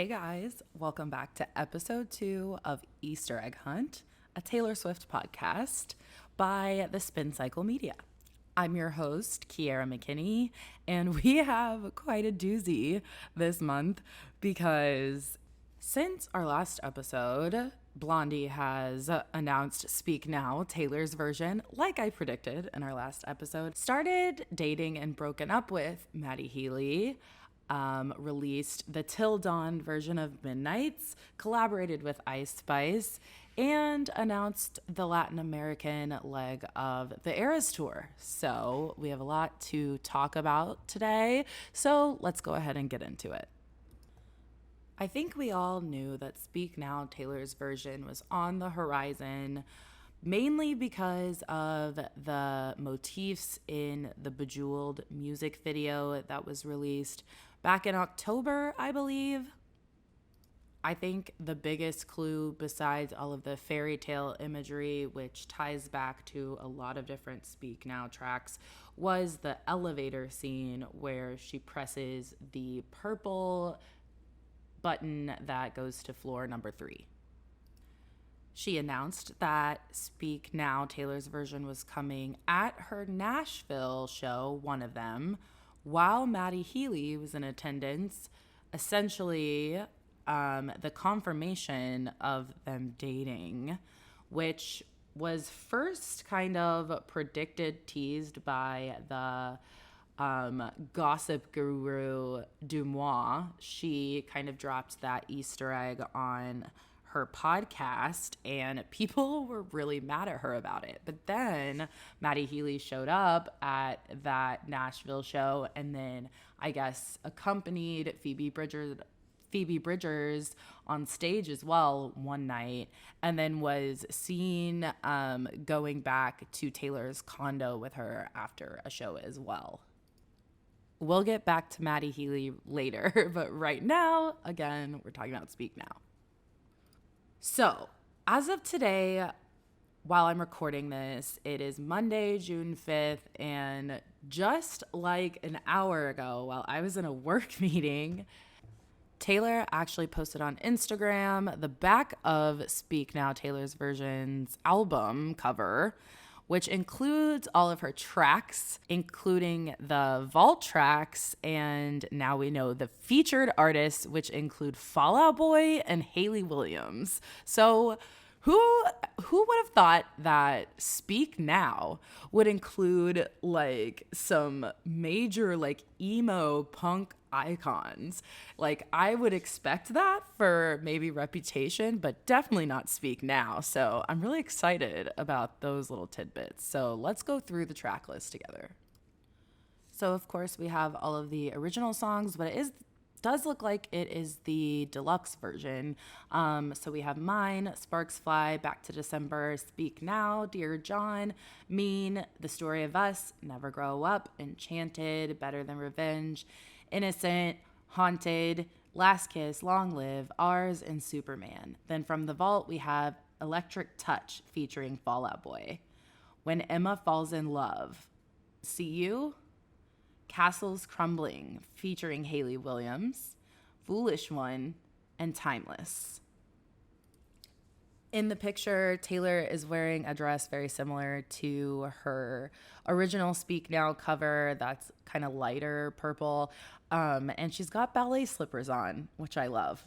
Hey guys, welcome back to episode 2 of Easter Egg Hunt, a Taylor Swift podcast by the Spin Cycle Media. I'm your host, Kiara McKinney, and we have quite a doozy this month because since our last episode, Blondie has announced Speak Now, Taylor's version, like I predicted in our last episode, started dating and broken up with Matty Healy, released the Till Dawn version of Midnights, collaborated with Ice Spice, and announced the Latin American leg of the Eras Tour. So we have a lot to talk about today, so let's go ahead and get into it. I think we all knew that Speak Now, Taylor's version, was on the horizon, mainly because of the motifs in the Bejeweled music video that was released back in October, I believe. I think the biggest clue, besides all of the fairy tale imagery, which ties back to a lot of different Speak Now tracks, was the elevator scene where she presses the purple button that goes to floor number 3. She announced that Speak Now, Taylor's version, was coming at her Nashville show, one of them, while Matty Healy was in attendance, essentially the confirmation of them dating, which was first kind of predicted, teased by the gossip guru Dumois. She kind of dropped that Easter egg on her podcast and people were really mad at her about it. But then Matty Healy showed up at that Nashville show and then I guess accompanied Phoebe Bridgers on stage as well one night, and then was seen going back to Taylor's condo with her after a show as well. We'll get back to Matty Healy later, but right now, again, we're talking about Speak Now. So, as of today, while I'm recording this, it is Monday, June 5th, and just like an hour ago, while I was in a work meeting, Taylor actually posted on Instagram the back of Speak Now, Taylor's version's album cover, which includes all of her tracks, including the vault tracks, and now we know the featured artists, which include Fall Out Boy and Hayley Williams. So who would have thought that Speak Now would include like some major like emo punk icons? Like I would expect that for maybe Reputation, but definitely not Speak Now. So I'm really excited about those little tidbits. So let's go through the track list together. So of course we have all of the original songs, but does look like it is the deluxe version. So we have Mine, Sparks Fly, Back to December, Speak Now, Dear John, Mean, The Story of Us, Never Grow Up, Enchanted, Better Than Revenge, Innocent, Haunted, Last Kiss, Long Live, Ours, and Superman. Then from the vault we have Electric Touch featuring Fall Out Boy, When Emma Falls in Love, See You, Castles Crumbling featuring Hayley Williams, Foolish One, and Timeless. In the picture, Taylor is wearing a dress very similar to her original Speak Now cover that's kind of lighter purple, and she's got ballet slippers on, which I love.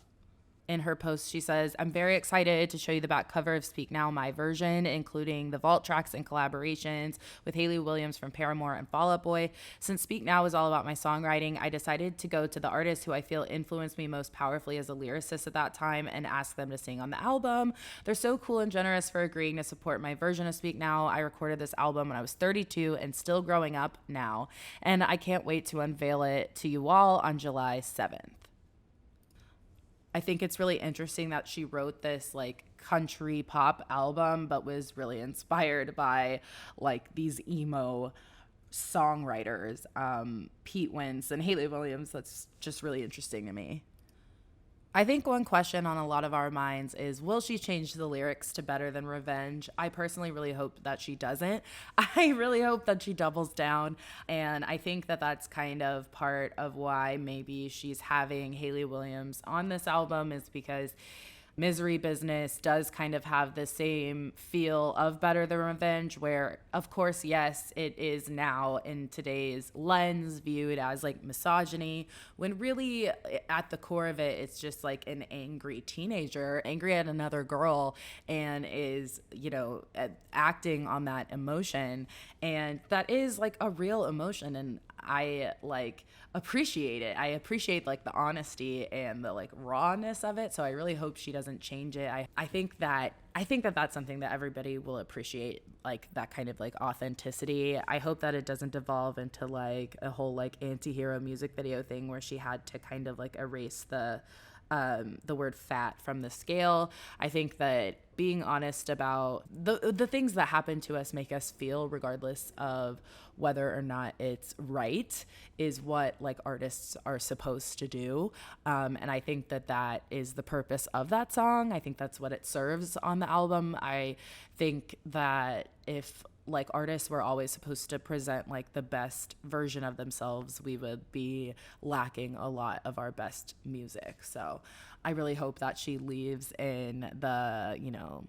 In her post, she says, I'm very excited to show you the back cover of Speak Now, my version, including the vault tracks and collaborations with Hayley Williams from Paramore and Fall Out Boy. Since Speak Now is all about my songwriting, I decided to go to the artists who I feel influenced me most powerfully as a lyricist at that time and ask them to sing on the album. They're so cool and generous for agreeing to support my version of Speak Now. I recorded this album when I was 32 and still growing up now, and I can't wait to unveil it to you all on July 7th. I think it's really interesting that she wrote this like country pop album, but was really inspired by like these emo songwriters, Pete Wentz and Hayley Williams. That's just really interesting to me. I think one question on a lot of our minds is, will she change the lyrics to Better Than Revenge? I personally really hope that she doesn't. I really hope that she doubles down. And I think that that's kind of part of why maybe she's having Hayley Williams on this album, is because Misery Business does kind of have the same feel of Better Than Revenge, where, of course, yes, it is now in today's lens viewed as like misogyny, when really at the core of it, it's just like an angry teenager, angry at another girl, and is, you know, acting on that emotion. And that is like a real emotion. And I like appreciate it. I appreciate like the honesty and the like rawness of it. So I really hope she doesn't change it. I think that that's something that everybody will appreciate, like that kind of like authenticity. I hope that it doesn't devolve into like a whole like anti-hero music video thing where she had to kind of like erase the word fat from the scale. I think that being honest about the things that happen to us make us feel, regardless of whether or not it's right, is what like artists are supposed to do. And I think that that is the purpose of that song. I think that's what it serves on the album. I think that if like artists were always supposed to present like the best version of themselves, we would be lacking a lot of our best music. So I really hope that she leaves in the, you know,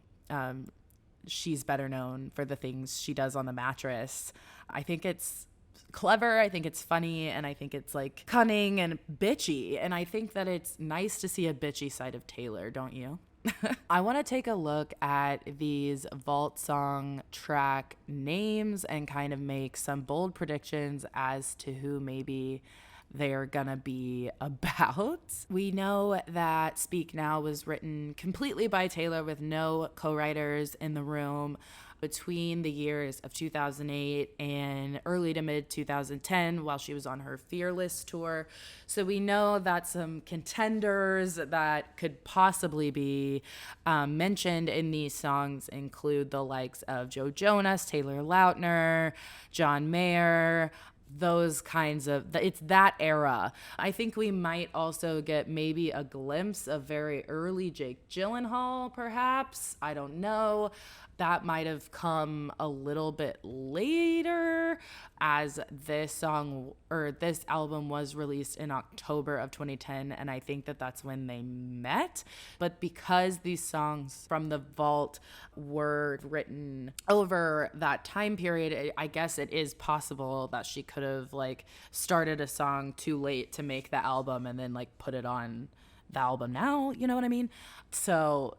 she's better known for the things she does on the mattress. I think it's clever, I think it's funny, and I think it's like cunning and bitchy. And I think that it's nice to see a bitchy side of Taylor, don't you? I want to take a look at these Vault song track names and kind of make some bold predictions as to who maybe they're gonna be about. We know that Speak Now was written completely by Taylor with no co-writers in the room between the years of 2008 and early to mid 2010 while she was on her Fearless tour. So we know that some contenders that could possibly be mentioned in these songs include the likes of Joe Jonas, Taylor Lautner, John Mayer, those kinds of, it's that era. I think we might also get maybe a glimpse of very early Jake Gyllenhaal, perhaps. I don't know. That might have come a little bit later, as this song or this album was released in October of 2010, and I think that that's when they met. But because these songs from the Vault were written over that time period, I guess it is possible that she could have like started a song too late to make the album and then like put it on the album now, you know what I mean? So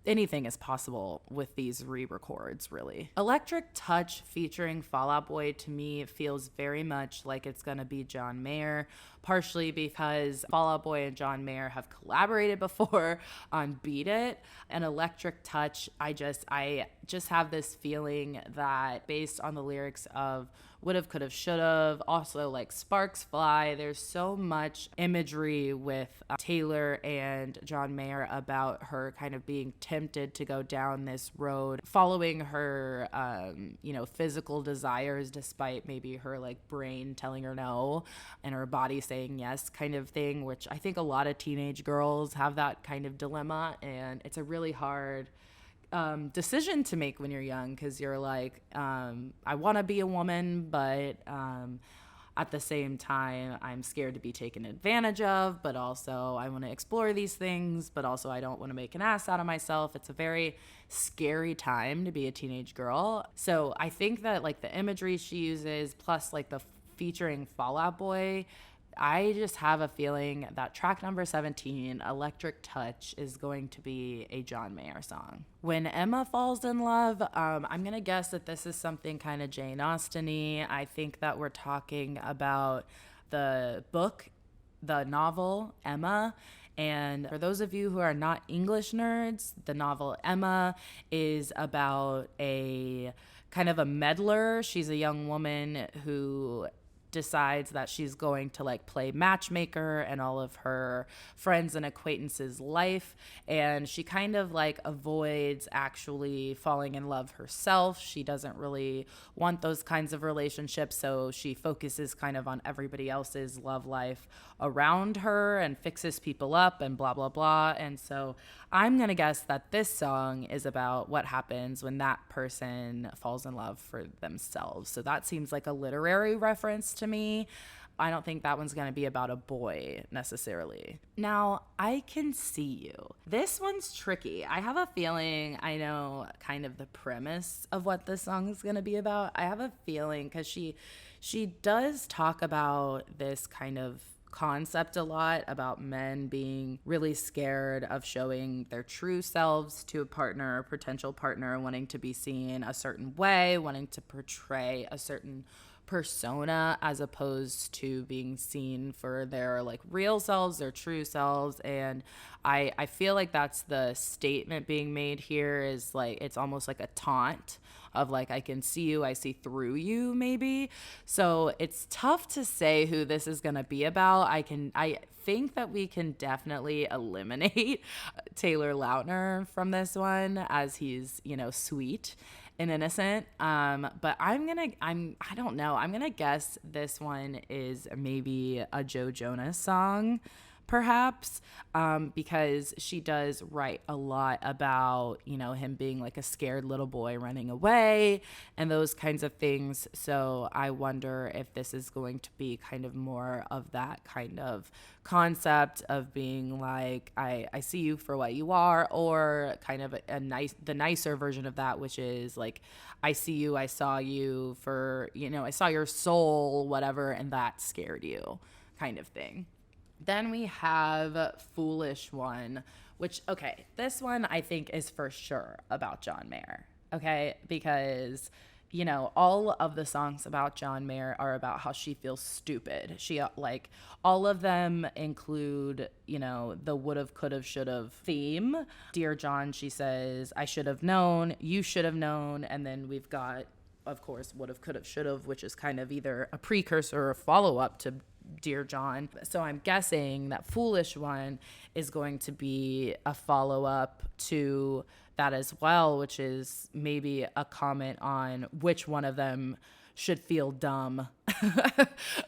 anything is possible with these re-records, really. Electric Touch featuring Fall Out Boy to me feels very much like it's gonna be John Mayer, partially because Fall Out Boy and John Mayer have collaborated before on Beat It. And Electric Touch, I just have this feeling that based on the lyrics of Would've, Could've, Should've, also like Sparks Fly, there's so much imagery with Taylor and John Mayer about her kind of being tempted to go down this road, following her, physical desires, despite maybe her like brain telling her no and her body saying yes kind of thing, which I think a lot of teenage girls have that kind of dilemma. And it's a really hard decision to make when you're young, because you're like, I want to be a woman, but at the same time, I'm scared to be taken advantage of, but also I want to explore these things, but also I don't want to make an ass out of myself. It's a very scary time to be a teenage girl. So I think that like the imagery she uses, plus like the featuring Fall Out Boy, I just have a feeling that track number 17, Electric Touch, is going to be a John Mayer song. When Emma Falls in Love, I'm going to guess that this is something kind of Jane Austen-y. I think that we're talking about the book, the novel, Emma. And for those of you who are not English nerds, the novel Emma is about a kind of a meddler. She's a young woman who decides that she's going to like play matchmaker in all of her friends and acquaintances' life, and she kind of like avoids actually falling in love herself. She doesn't really want those kinds of relationships, so she focuses kind of on everybody else's love life around her and fixes people up and blah blah blah. And so I'm gonna guess that this song is about what happens when that person falls in love for themselves. So that seems like a literary reference to me. I don't think that one's going to be about a boy necessarily. Now, I Can See You. This one's tricky. I have a feeling I know kind of the premise of what this song is going to be about. I have a feeling because she does talk about this kind of concept a lot, about men being really scared of showing their true selves to a partner, a potential partner, wanting to be seen a certain way, wanting to portray a certain persona as opposed to being seen for their like real selves, their true selves. And I feel like that's the statement being made here, is like it's almost like a taunt of like, I can see you, I see through you, maybe. So it's tough to say who this is going to be about. I think that we can definitely eliminate Taylor Lautner from this one, as he's, you know, sweet and innocent. But I don't know. I'm going to guess this one is maybe a Joe Jonas song, perhaps, because she does write a lot about, you know, him being like a scared little boy running away and those kinds of things. So I wonder if this is going to be kind of more of that kind of concept of being like, I see you for what you are, or kind of the nicer version of that, which is like, I see you, I saw you for, you know, I saw your soul, whatever, and that scared you kind of thing. Then we have Foolish One, which, okay, this one I think is for sure about John Mayer, okay? Because, you know, all of the songs about John Mayer are about how she feels stupid. She, like, all of them include, you know, the would've, could've, should've theme. Dear John, she says, I should have known, you should have known, and then we've got, of course, would've, could've, should've, which is kind of either a precursor or a follow-up to Dear John. So I'm guessing that Foolish One is going to be a follow-up to that as well, which is maybe a comment on which one of them should feel dumb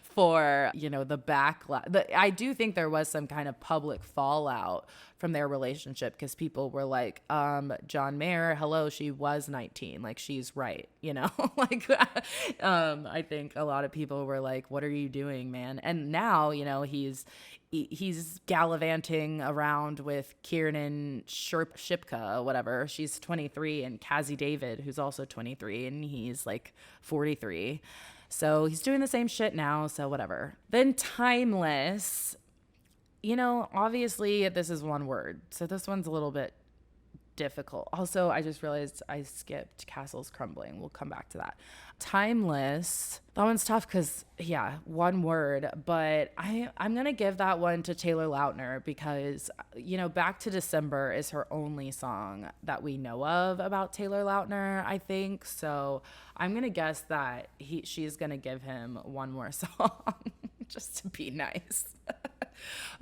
for, you know, the backlash. I do think there was some kind of public fallout from their relationship, because people were like, John Mayer, hello, she was 19, like, she's right, you know. Like, I think a lot of people were like, what are you doing, man? And now, you know, he's gallivanting around with Kiernan Shipka, whatever. She's 23, and Cassie David, who's also 23, and he's like 43. So he's doing the same shit now, so whatever. Then Timeless. You know, obviously this is one word, so this one's a little bit difficult. Also, I just realized I skipped Castles Crumbling. We'll come back to that. Timeless. That one's tough because, yeah, one word, but I'm going to give that one to Taylor Lautner because, you know, Back to December is her only song that we know of about Taylor Lautner, I think. So I'm going to guess that she's going to give him one more song just to be nice.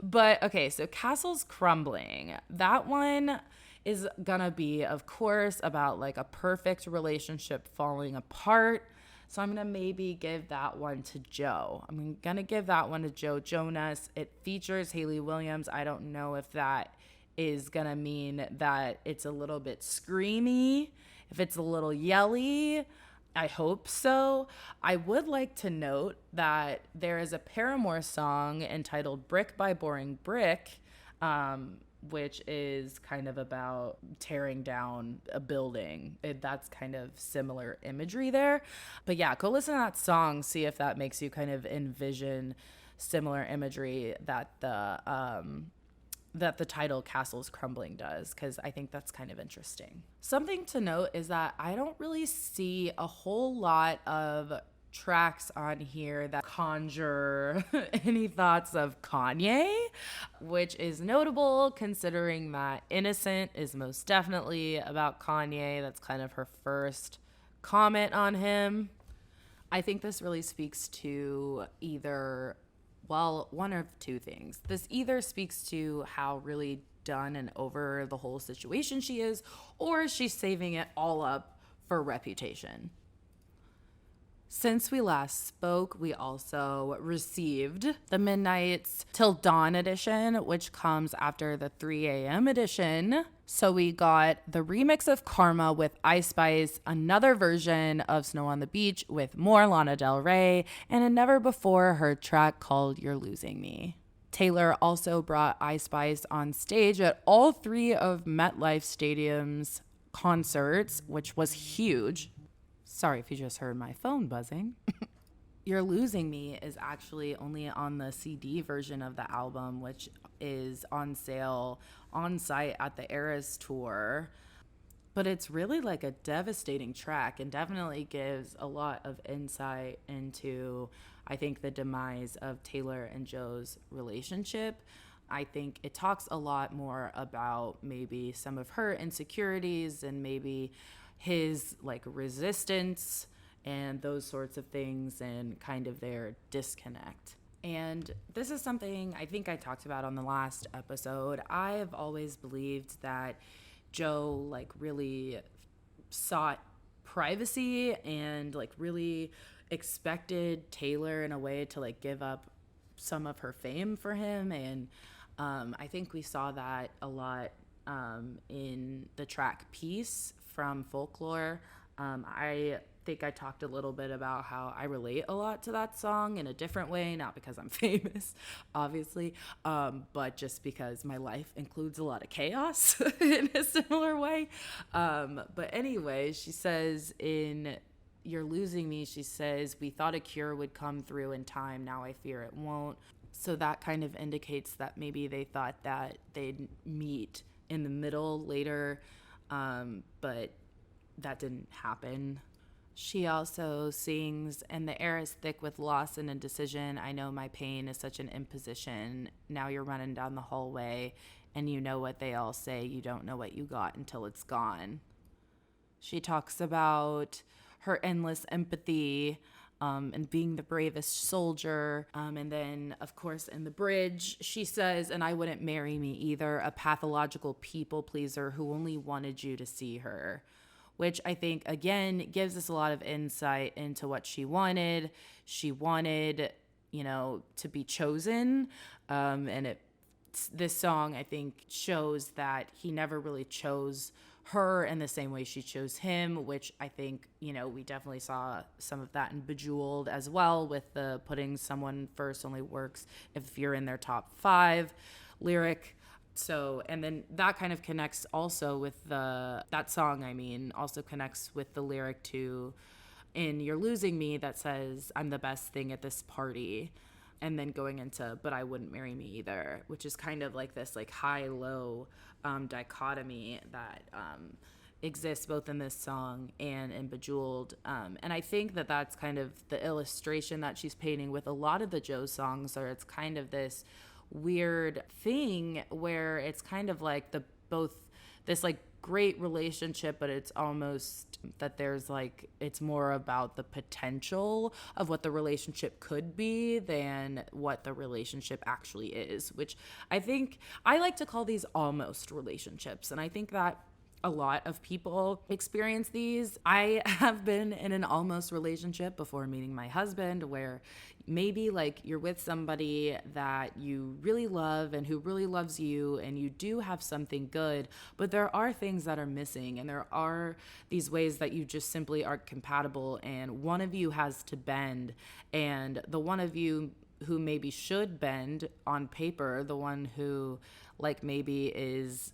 But okay, so Castles Crumbling, that one is gonna be, of course, about like a perfect relationship falling apart. So I'm gonna maybe give that one to Joe. I'm gonna give that one to Joe Jonas. It features Hayley Williams. I don't know if that is gonna mean that it's a little bit screamy, if it's a little yelly. I hope so. I would like to note that there is a Paramore song entitled Brick by Boring Brick, which is kind of about tearing down a building. That's kind of similar imagery there. But yeah, go listen to that song, see if that makes you kind of envision similar imagery that the title Castles Crumbling does, because I think that's kind of interesting. Something to note is that I don't really see a whole lot of tracks on here that conjure any thoughts of Kanye, which is notable considering that Innocent is most definitely about Kanye. That's kind of her first comment on him. I think this really speaks to either, well, one of two things. This either speaks to how really done and over the whole situation she is, or she's saving it all up for reputation. Since we last spoke, we also received the Midnights Till Dawn edition, which comes after the 3 a.m. edition. So we got the remix of Karma with Ice Spice, another version of Snow on the Beach with more Lana Del Rey, and a never before heard track called You're Losing Me. Taylor also brought Ice Spice on stage at all three of MetLife Stadium's concerts, which was huge. Sorry if you just heard my phone buzzing. You're Losing Me is actually only on the CD version of the album, which is on sale on site at the Eras Tour. But it's really like a devastating track and definitely gives a lot of insight into, I think, the demise of Taylor and Joe's relationship. I think it talks a lot more about maybe some of her insecurities and maybe his like resistance and those sorts of things and kind of their disconnect. And this is something I think I talked about on the last episode. I have always believed that Joe like really sought privacy and like really expected Taylor in a way to like give up some of her fame for him. And I think we saw that a lot in the track Peace from Folklore. I think I talked a little bit about how I relate a lot to that song in a different way, not because I'm famous, obviously, but just because my life includes a lot of chaos in a similar way. But anyway, she says in You're Losing Me, she says, we thought a cure would come through in time. Now I fear it won't. So that kind of indicates that maybe they thought that they'd meet in the middle later, but that didn't happen. She also sings, and the air is thick with loss and indecision. I know my pain is such an imposition. Now you're running down the hallway, and you know what they all say. You don't know what you got until it's gone. She talks about her endless empathy, and being the bravest soldier. And then, of course, in the bridge, she says, and I wouldn't marry me either, a pathological people pleaser who only wanted you to see her. Which I think, again, gives us a lot of insight into what she wanted. She wanted, you know, to be chosen. And this song, I think, shows that he never really chose her in the same way she chose him, which I think, you know, we definitely saw some of that in Bejeweled as well, with the putting someone first only works if you're in their top 5 lyric. So, and then that kind of connects also with that song, also connects with the lyric to in You're Losing Me that says, I'm the best thing at this party. And then going into, but I wouldn't marry me either, which is kind of like this like high-low dichotomy that exists both in this song and in Bejeweled. And I think that that's kind of the illustration that she's painting with a lot of the Joe songs, or it's kind of this weird thing where it's kind of like both this like great relationship, but it's almost that there's like, it's more about the potential of what the relationship could be than what the relationship actually is, which I think I like to call these almost relationships. And I think that a lot of people experience these. I have been in an almost relationship before meeting my husband, where maybe like you're with somebody that you really love and who really loves you, and you do have something good, but there are things that are missing, and there are these ways that you just simply aren't compatible, and one of you has to bend, and the one of you who maybe should bend on paper, the one who like maybe is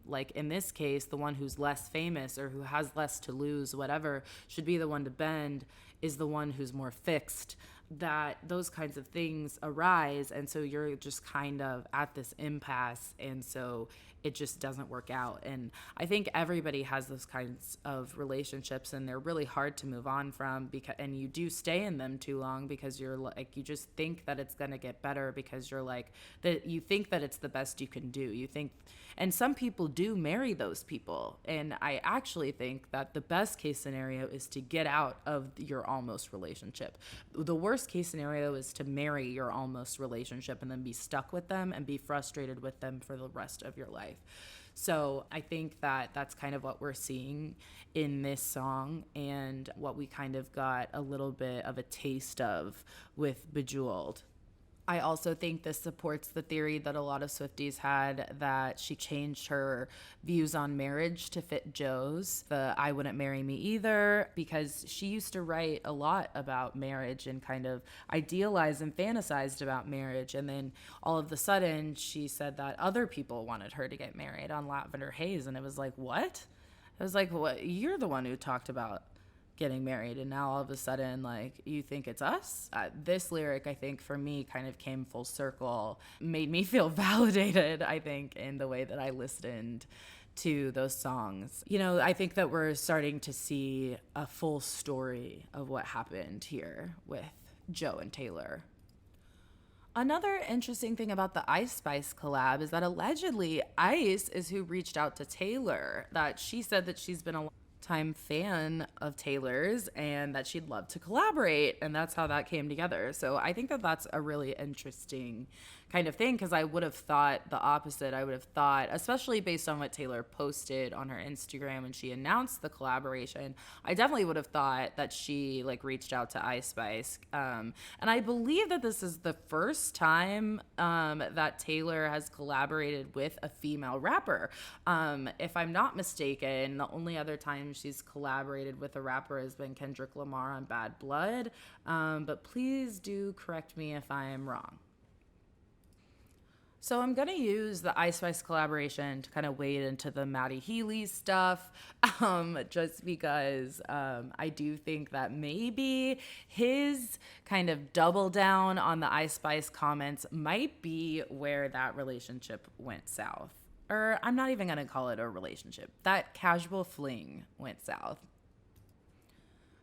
like in this case, the one who's less famous or who has less to lose, whatever, should be the one to bend, is the one who's more fixed that those kinds of things arise, and so you're just kind of at this impasse, and so it just doesn't work out. And I think everybody has those kinds of relationships, and they're really hard to move on from, because and you do stay in them too long because you're like, you just think that it's going to get better, because you're like, that you think that it's the best you can do. You think, and some people do marry those people, and I actually think that the best case scenario is to get out of your almost relationship. The worst case scenario is to marry your almost relationship and then be stuck with them and be frustrated with them for the rest of your life. So I think that that's kind of what we're seeing in this song, and what we kind of got a little bit of a taste of with Bejeweled. I also think this supports the theory that a lot of Swifties had, that she changed her views on marriage to fit Joe's, the I wouldn't marry me either, because she used to write a lot about marriage and kind of idealized and fantasized about marriage. And then all of a sudden she said that other people wanted her to get married on Lavender Haze. And it was like, what? It was like, what? You're the one who talked about getting married, and now all of a sudden, like, you think it's us? This lyric, I think, for me, kind of came full circle, made me feel validated, I think, in the way that I listened to those songs. You know, I think that we're starting to see a full story of what happened here with Joe and Taylor. Another interesting thing about the Ice Spice collab is that allegedly Ice is who reached out to Taylor, that she said that she's been a time fan of Taylor's and that she'd love to collaborate, and that's how that came together. So I think that that's a really interesting kind of thing, because I would have thought the opposite. I would have thought, especially based on what Taylor posted on her Instagram when she announced the collaboration, I definitely would have thought that she like reached out to Ice Spice. And I believe that this is the first time that Taylor has collaborated with a female rapper. If I'm not mistaken, the only other time she's collaborated with a rapper has been Kendrick Lamar on Bad Blood. But please do correct me if I am wrong. So I'm going to use the Ice Spice collaboration to kind of wade into the Matty Healy stuff, just because I do think that maybe his kind of double down on the Ice Spice comments might be where that relationship went south. Or I'm not even going to call it a relationship. That casual fling went south.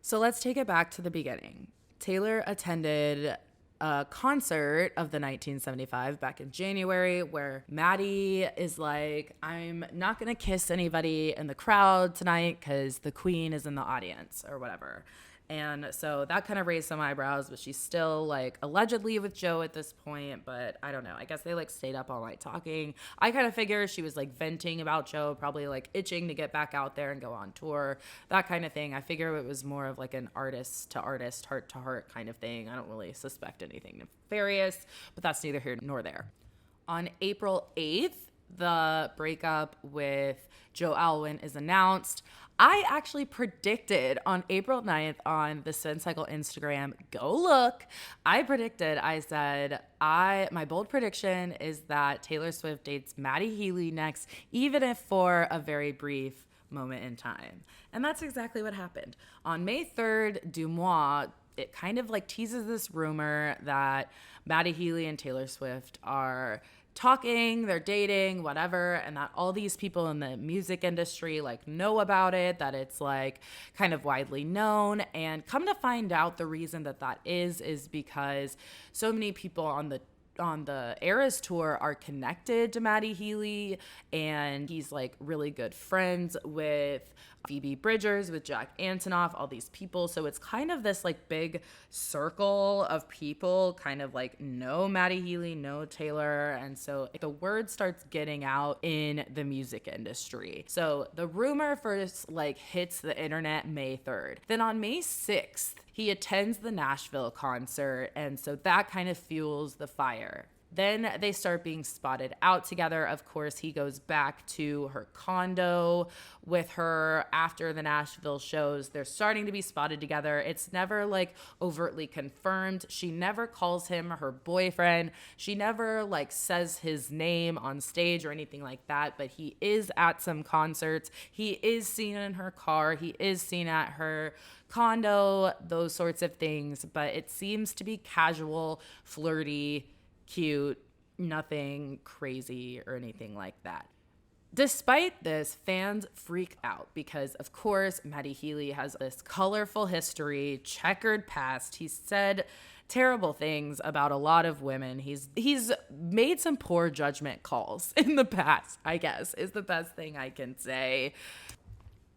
So let's take it back to the beginning. Taylor attended a concert of the 1975 back in January, where Matty is like, I'm not going to kiss anybody in the crowd tonight because the queen is in the audience or whatever. And so that kind of raised some eyebrows, but she's still like allegedly with Joe at this point. But I don't know. I guess they like stayed up all night talking. I kind of figure she was like venting about Joe, probably like itching to get back out there and go on tour, that kind of thing. I figure it was more of like an artist to artist, heart to heart kind of thing. I don't really suspect anything nefarious, but that's neither here nor there. On April 8th, the breakup with Joe Alwyn is announced. I actually predicted on April 9th on the Spin Cycle Instagram, go look. I said, my bold prediction is that Taylor Swift dates Matty Healy next, even if for a very brief moment in time. And that's exactly what happened. On May 3rd, Dumois, it kind of like teases this rumor that Matty Healy and Taylor Swift are talking, they're dating, whatever, and that all these people in the music industry like know about it, that it's like kind of widely known. And come to find out, the reason that that is because so many people on the Eras tour are connected to Matty Healy, and he's like really good friends with Phoebe Bridgers, with Jack Antonoff, all these people. So it's kind of this like big circle of people kind of like know Matty Healy, know Taylor. And so the word starts getting out in the music industry. So the rumor first like hits the internet May 3rd. Then on May 6th, he attends the Nashville concert. And so that kind of fuels the fire. Then they start being spotted out together. Of course, he goes back to her condo with her after the Nashville shows. They're starting to be spotted together. It's never like overtly confirmed. She never calls him her boyfriend. She never like says his name on stage or anything like that, but he is at some concerts. He is seen in her car. He is seen at her condo, those sorts of things. But it seems to be casual, flirty, cute, nothing crazy or anything like that. Despite this, fans freak out because, of course, Matty Healy has this colorful history, checkered past. He's said terrible things about a lot of women. He's made some poor judgment calls in the past, I guess, is the best thing I can say.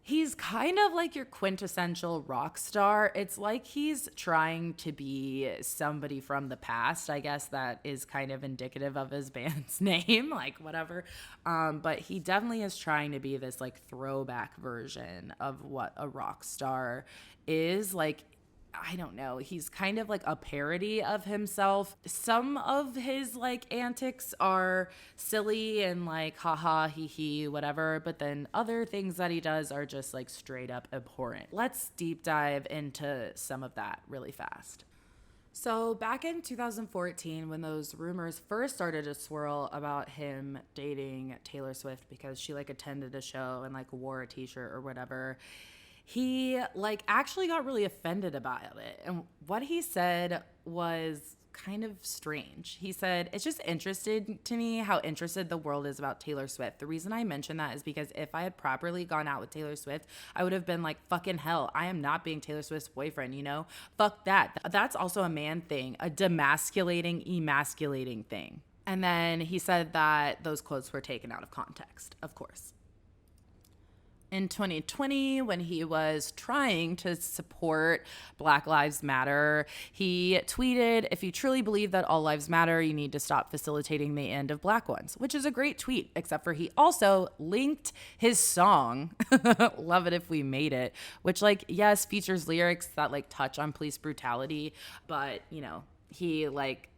He's kind of like your quintessential rock star. It's like he's trying to be somebody from the past. I guess that is kind of indicative of his band's name, like whatever. But he definitely is trying to be this like throwback version of what a rock star is. Like, I don't know. He's kind of like a parody of himself. Some of his like antics are silly and like haha, hee hee, whatever. But then other things that he does are just like straight up abhorrent. Let's deep dive into some of that really fast. So back in 2014, when those rumors first started to swirl about him dating Taylor Swift because she like attended a show and like wore a t-shirt or whatever, he like actually got really offended about it. And what he said was kind of strange. He said, "It's just interesting to me how interested the world is about Taylor Swift. The reason I mention that is because if I had properly gone out with Taylor Swift, I would have been like, fucking hell, I am not being Taylor Swift's boyfriend, you know? Fuck that. That's also a man thing, a demasculating, emasculating thing." And then he said that those quotes were taken out of context, of course. In 2020, when he was trying to support Black Lives Matter, he tweeted, "If you truly believe that all lives matter, you need to stop facilitating the end of Black ones," which is a great tweet, except for he also linked his song, Love It If We Made It, which like, yes, features lyrics that like touch on police brutality, but you know, he like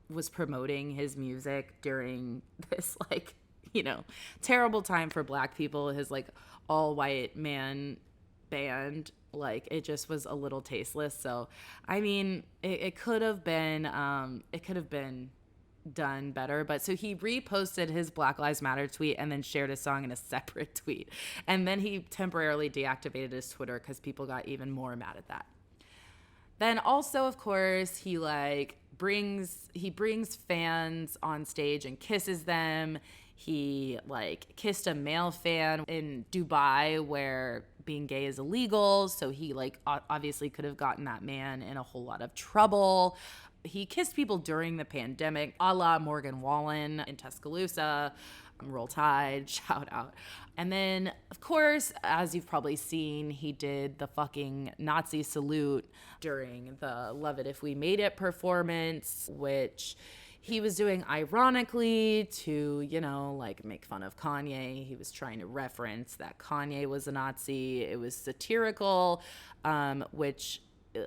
was promoting his music during this like, you know, terrible time for Black people. His like all white man band, like it just was a little tasteless. So I mean, it could have been done better. But so he reposted his Black Lives Matter tweet and then shared his song in a separate tweet, and then he temporarily deactivated his Twitter because people got even more mad at that. Then also, of course, he brings fans on stage and kisses them. He like kissed a male fan in Dubai where being gay is illegal. So he like obviously could have gotten that man in a whole lot of trouble. He kissed people during the pandemic, a la Morgan Wallen in Tuscaloosa. Roll Tide, shout out. And then, of course, as you've probably seen, he did the fucking Nazi salute during the Love It If We Made It performance, which he was doing ironically to, you know, like make fun of Kanye. He was trying to reference that Kanye was a Nazi. It was satirical, which,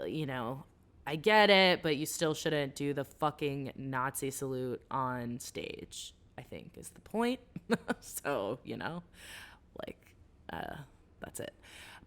you know, I get it, but you still shouldn't do the fucking Nazi salute on stage, I think is the point. So, you know, like, that's it.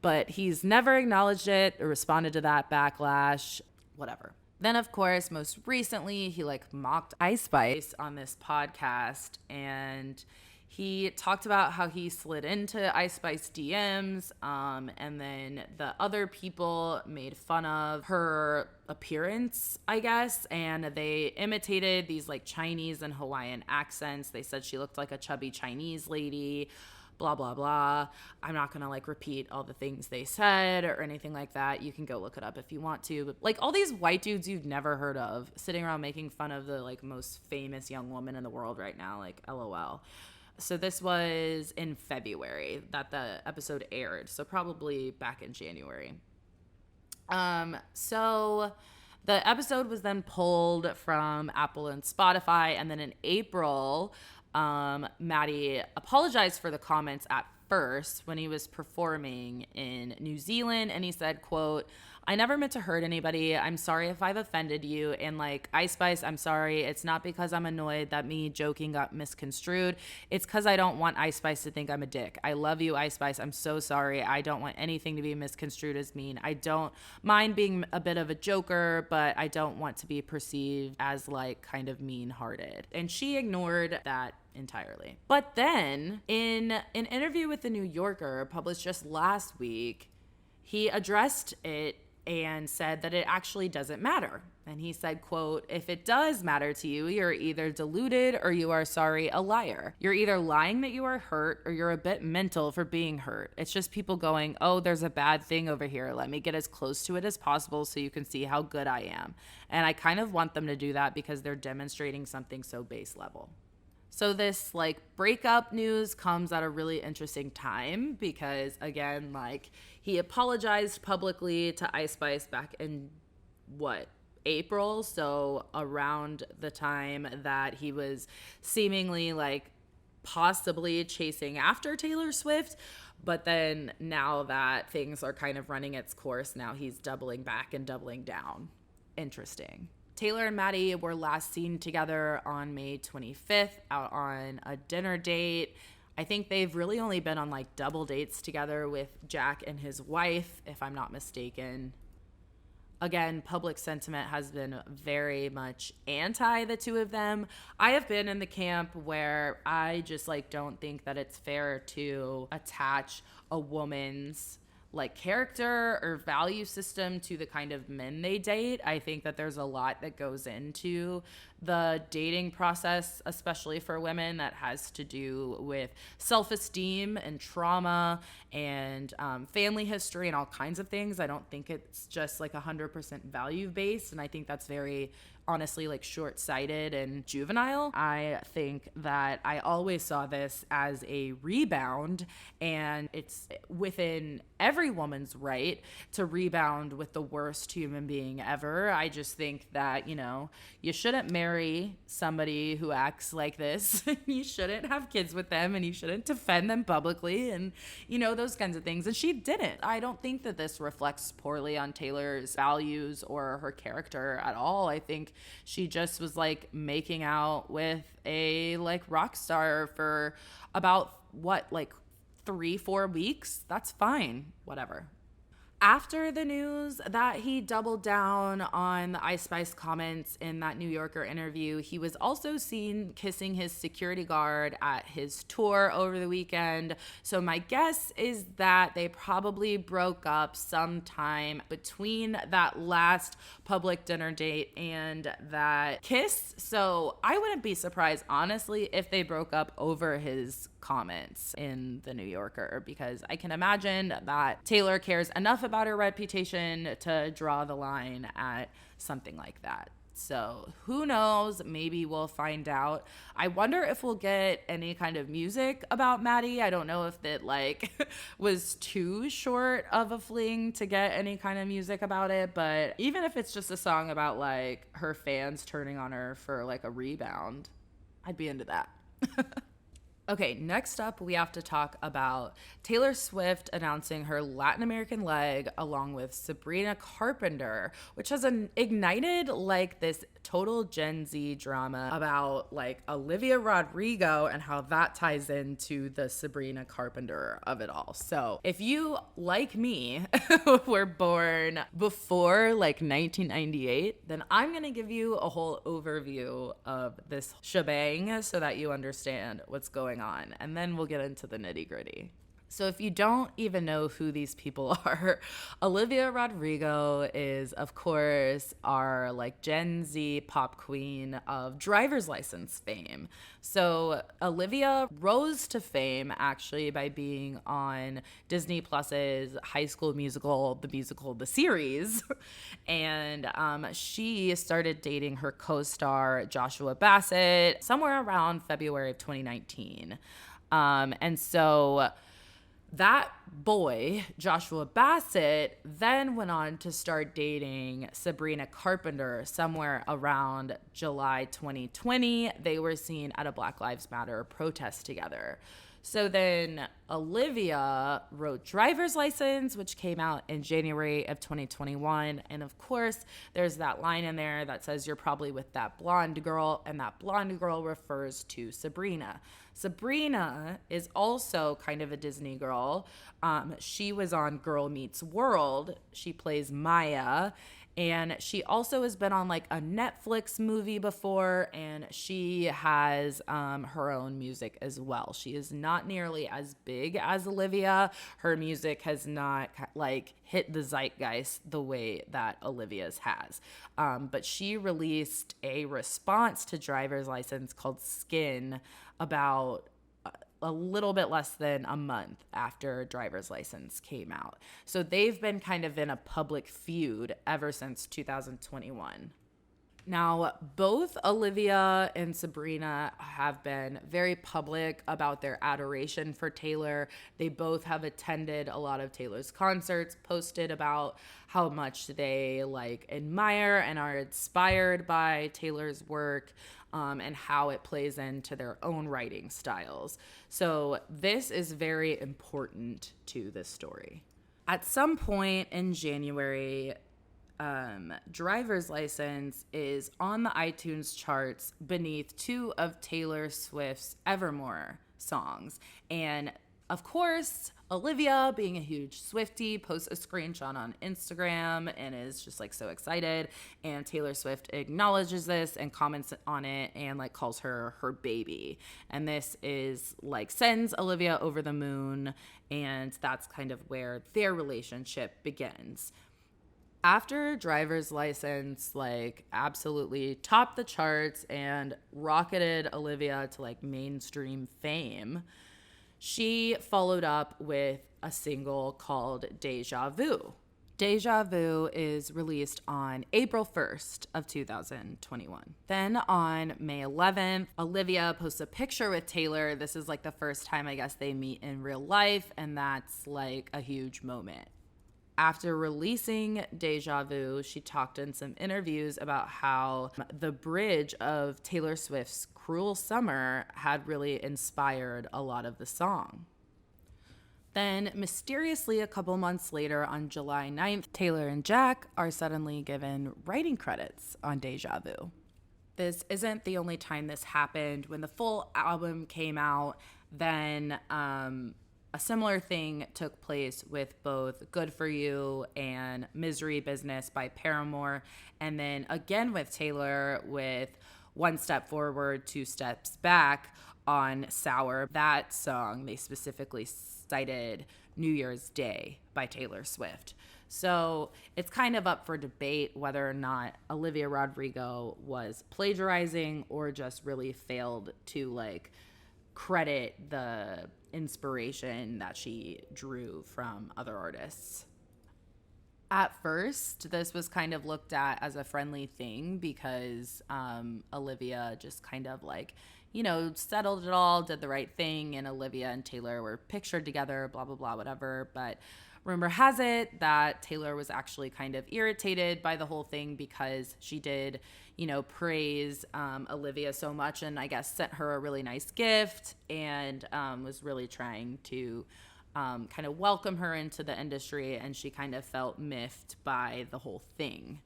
But he's never acknowledged it or responded to that backlash, whatever. Then, of course, most recently, he like mocked Ice Spice on this podcast, and he talked about how he slid into Ice Spice DMs, and then the other people made fun of her appearance, I guess, and they imitated these like Chinese and Hawaiian accents. They said she looked like a chubby Chinese lady, blah, blah, blah. I'm not going to like repeat all the things they said or anything like that. You can go look it up if you want to. But like all these white dudes you've never heard of sitting around making fun of the like most famous young woman in the world right now, like LOL. So this was in February that the episode aired. So probably back in January. So the episode was then pulled from Apple and Spotify. And then in April, Matty apologized for the comments at first when he was performing in New Zealand. And he said, quote, "I never meant to hurt anybody. I'm sorry if I've offended you. And like, Ice Spice, I'm sorry. It's not because I'm annoyed that me joking got misconstrued. It's because I don't want Ice Spice to think I'm a dick. I love you, Ice Spice. I'm so sorry. I don't want anything to be misconstrued as mean. I don't mind being a bit of a joker, but I don't want to be perceived as like kind of mean-hearted." And she ignored that entirely. But then in an interview with The New Yorker published just last week, He addressed it and said that it actually doesn't matter. And he said, quote, "If it does matter to you, you're either deluded or you are, sorry, a liar. You're either lying that you are hurt or you're a bit mental for being hurt. It's just people going, oh, there's a bad thing over here. Let me get as close to it as possible so you can see how good I am." And I kind of want them to do that because they're demonstrating something so base level. So this like breakup news comes at a really interesting time because, again, like he apologized publicly to Ice Spice back in April. So around the time that he was seemingly like possibly chasing after Taylor Swift. But then now that things are kind of running its course, now he's doubling back and doubling down. Interesting. Taylor and Matty were last seen together on May 25th out on a dinner date. I think they've really only been on like double dates together with Jack and his wife, if I'm not mistaken. Again, public sentiment has been very much anti the two of them. I have been in the camp where I just like don't think that it's fair to attach a woman's like character or value system to the kind of men they date. I think that there's a lot that goes into the dating process, especially for women, that has to do with self-esteem and trauma and family history and all kinds of things. I don't think it's just like 100% value based, and I think that's very honestly like short-sighted and juvenile. I think that I always saw this as a rebound, and it's within every woman's right to rebound with the worst human being ever. I just think that, you know, you shouldn't marry somebody who acts like this. You shouldn't have kids with them, and you shouldn't defend them publicly, and, you know, those kinds of things. And she didn't. I don't think that this reflects poorly on Taylor's values or her character at all. I think she just was like making out with a like rock star for about like 3-4 weeks. That's fine. Whatever. After the news that he doubled down on the Ice Spice comments in that New Yorker interview, he was also seen kissing his security guard at his tour over the weekend. So my guess is that they probably broke up sometime between that last public dinner date and that kiss. So I wouldn't be surprised, honestly, if they broke up over his comments in the New Yorker, because I can imagine that Taylor cares enough about her reputation to draw the line at something like that. So who knows? Maybe we'll find out. I wonder if we'll get any kind of music about Matty. I don't know if it like was too short of a fling to get any kind of music about it, but even if it's just a song about like her fans turning on her for like a rebound, I'd be into that. Okay, next up, we have to talk about Taylor Swift announcing her Latin American leg along with Sabrina Carpenter, which has ignited like this total Gen Z drama about like Olivia Rodrigo and how that ties into the Sabrina Carpenter of it all. So if you, like me, were born before like 1998, then I'm going to give you a whole overview of this shebang so that you understand what's going on, and then we'll get into the nitty-gritty. So if you don't even know who these people are, Olivia Rodrigo is, of course, our like Gen Z pop queen of driver's license fame. So Olivia rose to fame actually by being on Disney Plus's High School Musical, the series. And she started dating her co-star Joshua Bassett somewhere around February of 2019. And so that boy, Joshua Bassett, then went on to start dating Sabrina Carpenter somewhere around July 2020. They were seen at a Black Lives Matter protest together. So then Olivia wrote Driver's License, which came out in January of 2021. And of course, there's that line in there that says you're probably with that blonde girl, and that blonde girl refers to Sabrina. Sabrina is also kind of a Disney girl. She was on Girl Meets World. She plays Maya. And she also has been on like a Netflix movie before, and she has her own music as well. She is not nearly as big as Olivia. Her music has not like hit the zeitgeist the way that Olivia's has. But she released a response to Driver's License called Skin about a little bit less than a month after Driver's License came out. So they've been kind of in a public feud ever since 2021. Now, both Olivia and Sabrina have been very public about their adoration for Taylor. They both have attended a lot of Taylor's concerts, posted about how much they like admire and are inspired by Taylor's work, and how it plays into their own writing styles. So this is very important to this story. At some point in January, Driver's License is on the iTunes charts beneath two of Taylor Swift's Evermore songs. And of course, Olivia, being a huge Swiftie, posts a screenshot on Instagram and is just like so excited. And Taylor Swift acknowledges this and comments on it and like calls her her baby. And this is like sends Olivia over the moon. And that's kind of where their relationship begins. After Driver's License like absolutely topped the charts and rocketed Olivia to like mainstream fame, she followed up with a single called Deja Vu. Deja Vu is released on April 1st of 2021. Then on May 11th, Olivia posts a picture with Taylor. This is like the first time I guess they meet in real life, and that's like a huge moment. After releasing Deja Vu, she talked in some interviews about how the bridge of Taylor Swift's Cruel Summer had really inspired a lot of the song. Then, mysteriously, a couple months later, on July 9th, Taylor and Jack are suddenly given writing credits on Deja Vu. This isn't the only time this happened. When the full album came out, then a similar thing took place with both Good For You and Misery Business by Paramore. And then again with Taylor with One Step Forward, Two Steps Back on Sour. That song, they specifically cited New Year's Day by Taylor Swift. So it's kind of up for debate whether or not Olivia Rodrigo was plagiarizing or just really failed to like credit the inspiration that she drew from other artists. At first, this was kind of looked at as a friendly thing because Olivia just kind of like, you know, settled it all, did the right thing, and Olivia and Taylor were pictured together, blah, blah, blah, whatever. But rumor has it that Taylor was actually kind of irritated by the whole thing because she did, you know, praise Olivia so much and I guess sent her a really nice gift and was really trying to kind of welcome her into the industry, and she kind of felt miffed by the whole thing.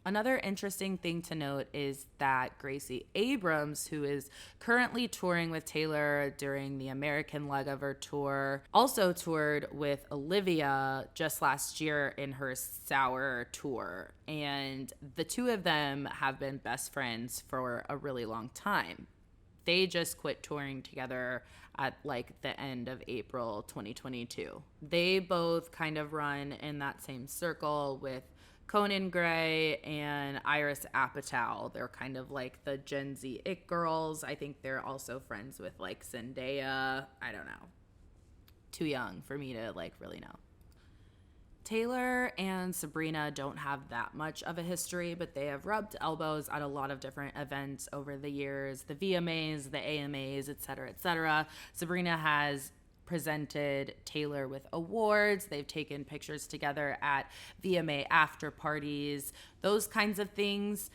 Another interesting thing to note is that Gracie Abrams, who is currently touring with Taylor during the American leg of her tour, also toured with Olivia just last year in her Sour tour. And the two of them have been best friends for a really long time. They just quit touring together at like the end of April 2022. They both kind of run in that same circle with Conan Gray and Iris Apatow. They're kind of like the Gen Z it girls. I think they're also friends with like Zendaya. I don't know. Too young for me to like really know. Taylor and Sabrina don't have that much of a history, but they have rubbed elbows at a lot of different events over the years, the VMAs, the AMAs, et cetera, et cetera. Sabrina has presented Taylor with awards. They've taken pictures together at VMA after parties, those kinds of things.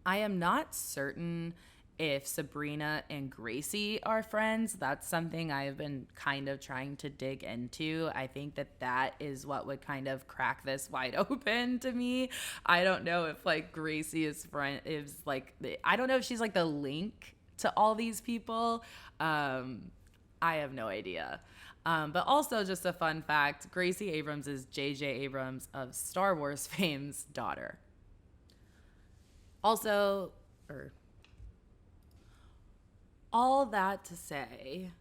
I am not certain if Sabrina and Gracie are friends. That's something I've been kind of trying to dig into. I think that is what would kind of crack this wide open to me. I don't know if like Gracie is like, I don't know if she's like the link to all these people. I have no idea. But also just a fun fact, Gracie Abrams is J.J. Abrams of Star Wars fame's daughter. Also, all that to say,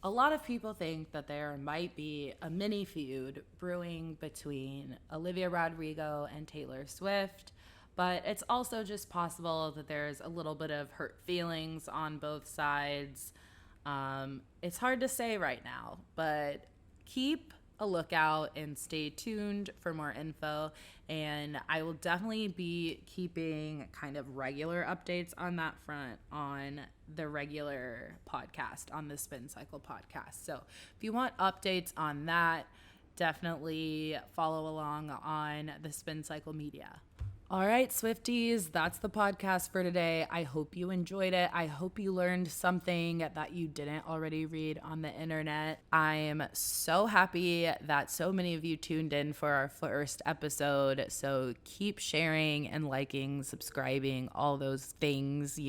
a lot of people think that there might be a mini feud brewing between Olivia Rodrigo and Taylor Swift, but it's also just possible that there's a little bit of hurt feelings on both sides. It's hard to say right now, but keep a lookout and stay tuned for more info. And I will definitely be keeping kind of regular updates on that front on the regular podcast, on the Spin Cycle podcast. So if you want updates on that, definitely follow along on the Spin Cycle media. All right, Swifties, that's the podcast for today. I hope you enjoyed it. I hope you learned something that you didn't already read on the internet. I am so happy that so many of you tuned in for our first episode. So keep sharing and liking, subscribing, all those things,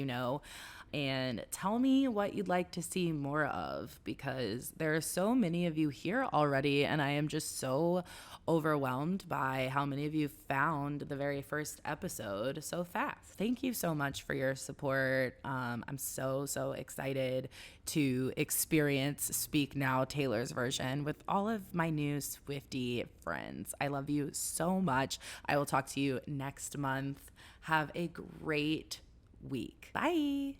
and tell me what you'd like to see more of, because there are so many of you here already, and I am just so overwhelmed by how many of you found the very first episode so fast. Thank you so much for your support. I'm so excited to experience Speak Now Taylor's version with all of my new Swiftie friends. I love you so much. I will talk to you next month. Have a great week. Bye.